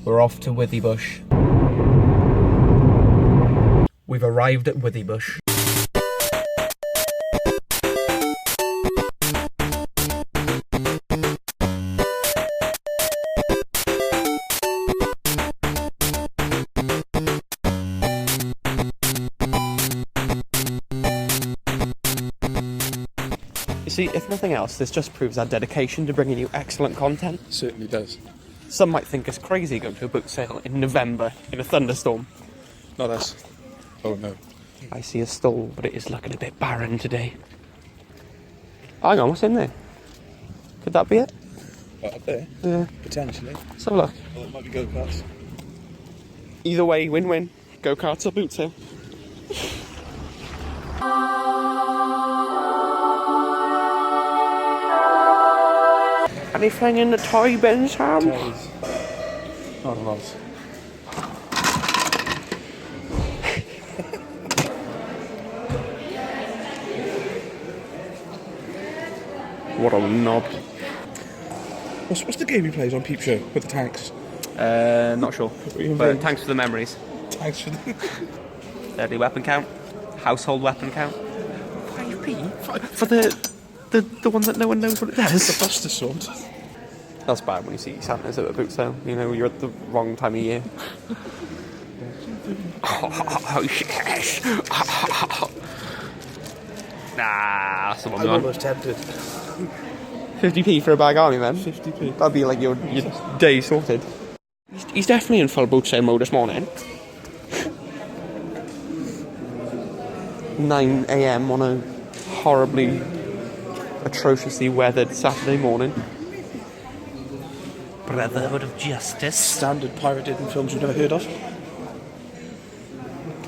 We're off to Withybush. We've arrived at Withybush. You see, if nothing else, this just proves our dedication to bringing you excellent content. It certainly does. Some might think us crazy going to a boot sale in November in a thunderstorm. Not us. Oh no. I see a stall, but it is looking a bit barren today. Hang on, what's in there? Could that be it? Up there? Yeah. Potentially. Let's have a look. Well, it might be go-karts. Either way, win-win. Go-karts or boot sale. Anything in the toy bin, Sam? Toys. Not a lot. What a knob. What's the game he plays on Peep Show with the tanks? Not sure. But thanks for the memories. Tanks for the... Deadly weapon count. Household weapon count. 5p? For the one that no one knows what it does. The Buster Sword. That's bad when you see Santa's at a boot sale. You know, you're at the wrong time of year. Oh, yes. Nah, that's the one. I'm almost tempted. 50p for a bag, aren't you, then? 50p. That'd be like your day sorted. He's definitely in full boot sale mode this morning. 9 AM on a horribly, atrociously weathered Saturday morning. Brotherhood of Justice. Standard pirated in films you've never heard of.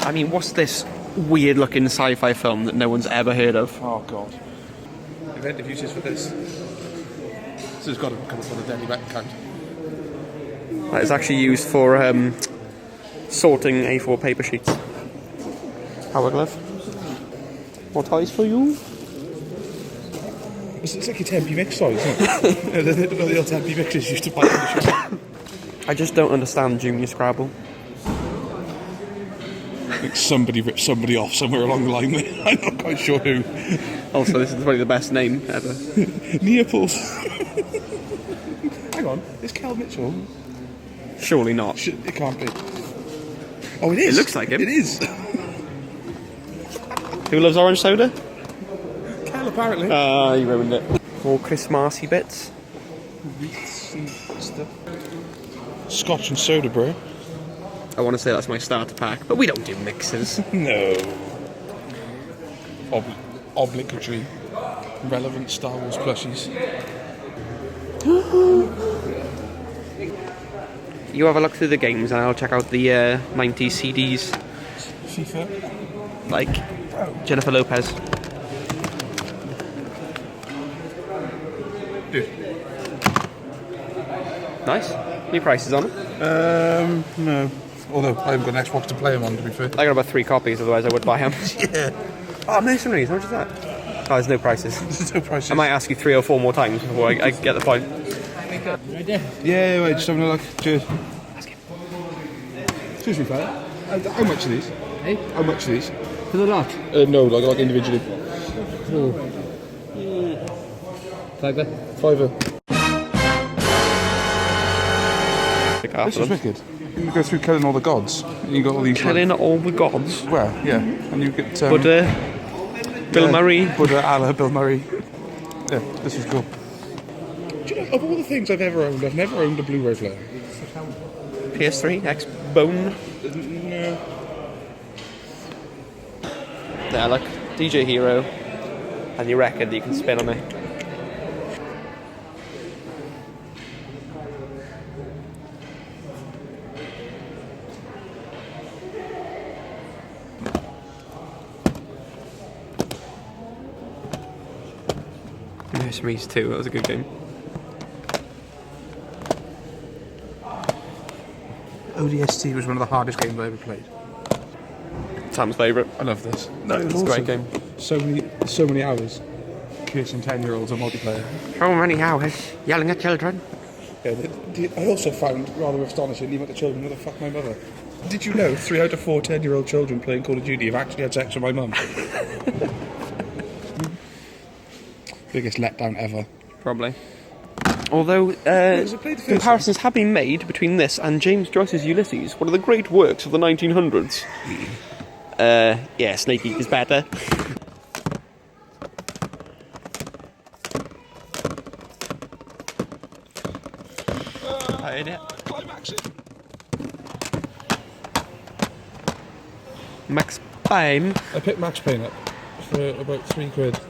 I mean, what's this weird looking sci-fi film that no one's ever heard of? Oh god. Inventive uses for this. This has got to come up on a deadly weapon count. That is actually used for sorting A4 paper sheets. Hourglass. More toys for you? It's like your 10p mix toys, isn't it? the old 10p mixes used to buy in the shop. I just don't understand Junior Scrabble. I think somebody ripped somebody off somewhere along the line there. I'm not quite sure who. Also, this is probably the best name ever. Neopals. Hang on, is Cal Mitchell? Surely not. It can't be. Oh, it is. It looks like him. It is. Who loves orange soda? Cal, apparently. Ah, you ruined it. More Christmassy bits. Scotch and soda, bro. I want to say that's my starter pack, but we don't do mixers. No. Obligatory. Relevant Star Wars plushies. You have a look through the games and I'll check out the 90s CDs. FIFA. Like Jennifer Lopez. Dude. Nice. Any prices on it? No. Although I haven't got an Xbox to play them on, to be fair. I got about 3 copies, otherwise I would buy them. Yeah. Oh, Mercenaries, how much is that? Oh, there's no prices. There's no prices. I might ask you 3 or 4 more times before I get the point. Right there. Yeah, wait, just having a look. Cheers. Excuse me, fella. How much are these? Hey? How much are these? For the lot. No, like individually. Oh. Fiver. £5. This is Them. wicked. You go through killing all the gods. And you got all these. Killing all the gods. Well, yeah. And you get. Buddha, Bill Murray. Buddha, Allah, Bill Murray. Yeah, this is cool. Do you know, of all the things I've ever owned, I've never owned a Blu-ray player. PS3, X-Bone. No. Yeah, like DJ Hero. And your record that you can spin on it. Mercenaries 2, that was a good game. ODST was one of the hardest games I ever played. Sam's favourite. I love this. No, it's a great game. So many hours. Cursing 10-year-olds on multiplayer. So many hours yelling at children. Yeah, I also found rather astonishing, even the children, where the fuck my mother. Did you know 3 out of 4 10-year-old children playing Call of Duty have actually had sex with my mum? Biggest letdown ever. Probably. Although, comparisons have been made between this and James Joyce's Ulysses, one of the great works of the 1900s. Yeah, Snake Eat is better. Climaxing. Max Payne. I picked Max Payne up for about £3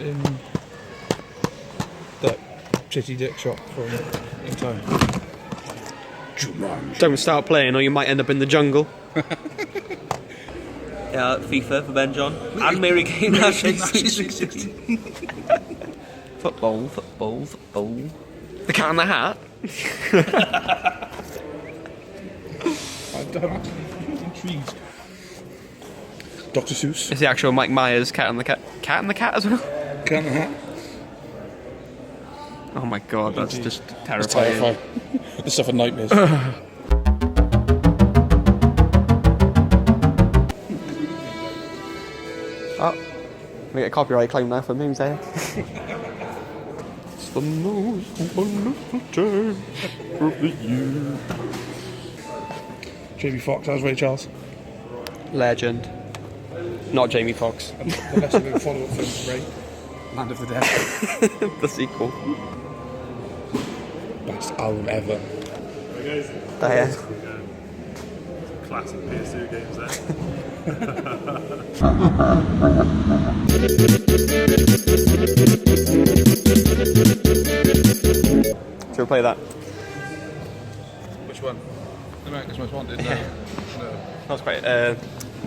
in that shitty dick shop from in town. Don't start playing or you might end up in the jungle. Yeah, FIFA for Ben John. And Mary Kay National 360. Football. The Cat in the Hat. I'm intrigued. Dr. Seuss. It's the actual Mike Myers Cat in the Cat. Cat in the Cat as well? Cat in the Hat. Oh my god, that's just That's terrifying. terrifying. This stuff are nightmares. Oh, we get a copyright claim now for memes there. It's the most wonderful time of the year. Jamie Foxx as Ray Charles. Legend. Not Jamie Foxx. The lesser known follow-up film to Ray. Land of the Dead. The sequel. Best album ever. There. Classic PS2 games there. Should we play that? Which one? America's Most Wanted? No. That was quite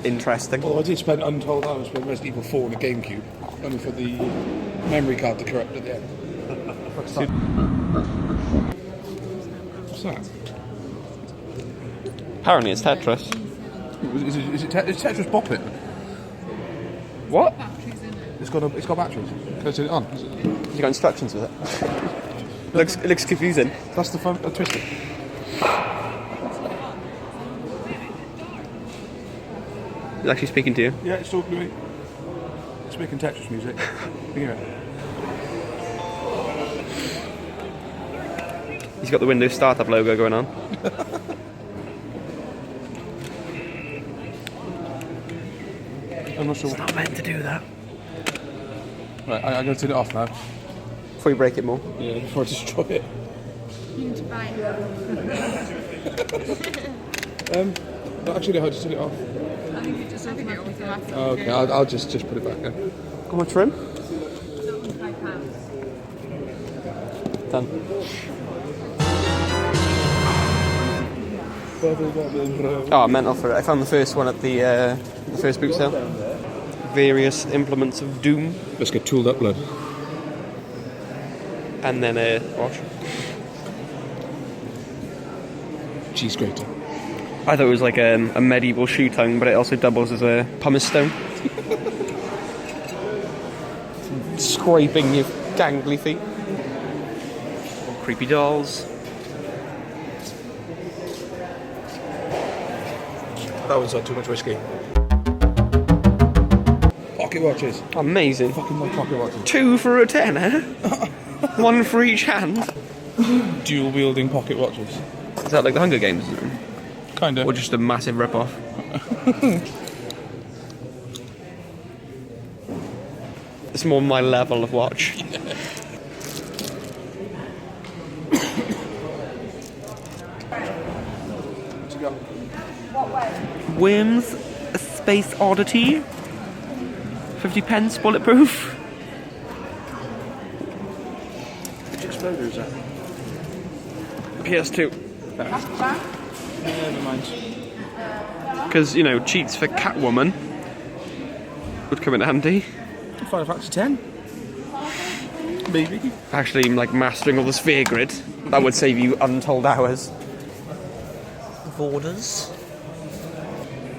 interesting. Well, I did spend untold hours playing Resident Evil 4 on the GameCube, only for the memory card to corrupt at the end. What's that? Apparently it's Tetris. Is it Tetris Bop It? What? It's got batteries. Can I turn it on? You got instructions with it? It looks confusing. That's the fun. Twist it. It's actually speaking to you. Yeah, it's talking to me. It's making Tetris music. Yeah. He's got the Windows Startup logo going on. I'm not sure. It's not meant to do that. Right, I'm going to turn it off now. Before you break it more. Yeah, before I destroy it. You need to buy it. Actually, know how to turn it off. I think it just automatically automatically. Oh, okay, I'll just put it back in. How much for him? £75. Done. Oh, mental for it. I found the first one at the first boot sale. Various implements of doom. Let's get tooled up, blood. And then watch. Cheese grater. I thought it was like a medieval shoe tongue, but it also doubles as a pumice stone. Scraping your gangly feet. Creepy dolls. That was too much whiskey. Pocket watches. Amazing. Fucking my pocket watches. 2 for a tenner. 1 for each hand. Dual wielding pocket watches. Is that like the Hunger Games? Kinda. Or just a massive rip-off? It's more my level of watch. What's it got? Whims, a space oddity. 50p bulletproof. Which exploder is that? PS2. Never mind. Because, you know, cheats for Catwoman would come in handy. Final Fantasy 10. Maybe. Actually, like mastering all the sphere grid, that would save you untold hours. Borders.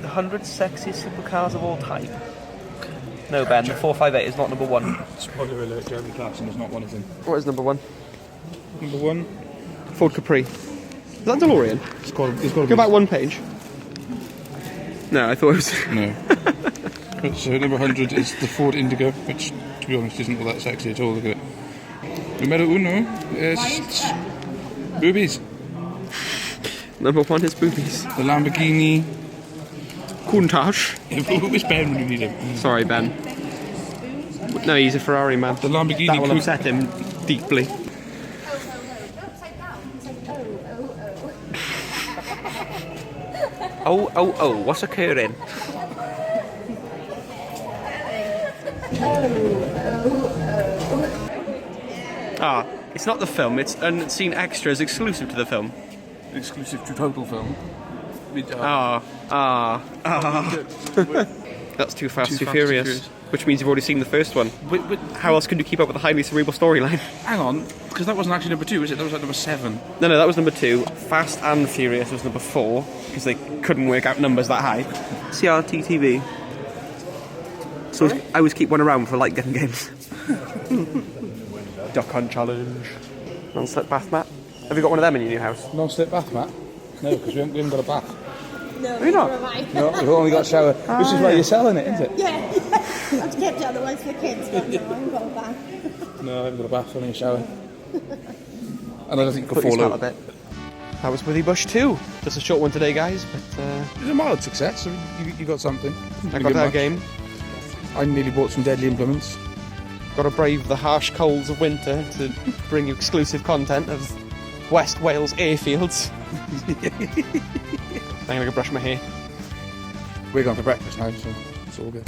The 100 sexiest supercars of all time. No, Ben, the 458 is not number 1. Spoiler alert, Jeremy Clarkson is not one of them. What is number 1? Number 1. Ford Capri. Is that DeLorean? It's got to Go back one page. No, I thought it was... No. So number 100 is the Ford Indigo, which, to be honest, isn't all that sexy at all. Look at it. Numero 1 is boobies. Number 1 is boobies. The Lamborghini. Countach. Where's Ben when you need him? Sorry, Ben. No, he's a Ferrari man. The Lamborghini. That will upset him deeply. Oh, what's occurring? Ah, it's not the film, it's unseen extras exclusive to the film. Exclusive to Total Film. That's Too Fast, Too Furious. Which means you've already seen the first one. How else could you keep up with the highly cerebral storyline? Hang on, because that wasn't actually number 2, is it? That was like number 7. No, that was number 2. Fast and Furious was number 4, because they couldn't work out numbers that high. CRT TV. So I always keep one around for light gun games. Duck Hunt Challenge. Non-slip bath mat. Have you got one of them in your new house? Non-slip bath mat? No, because we haven't got a bath. No, Have you not? No, we've only got a shower. Which is why you're selling it, isn't it? Yeah. I've kept the other ones for kids, but no, I haven't got a bath. No, I haven't got a bath, only a shower. And I don't think you could Put your fall smell out. a bit. That was Withybush 2. Just a short one today, guys, but It was a mild success. I mean, you got something. I got that game. I nearly bought some deadly implements. Got to brave the harsh colds of winter to bring you exclusive content of West Wales airfields. I'm going to go brush my hair. We're going for breakfast now, so it's all good.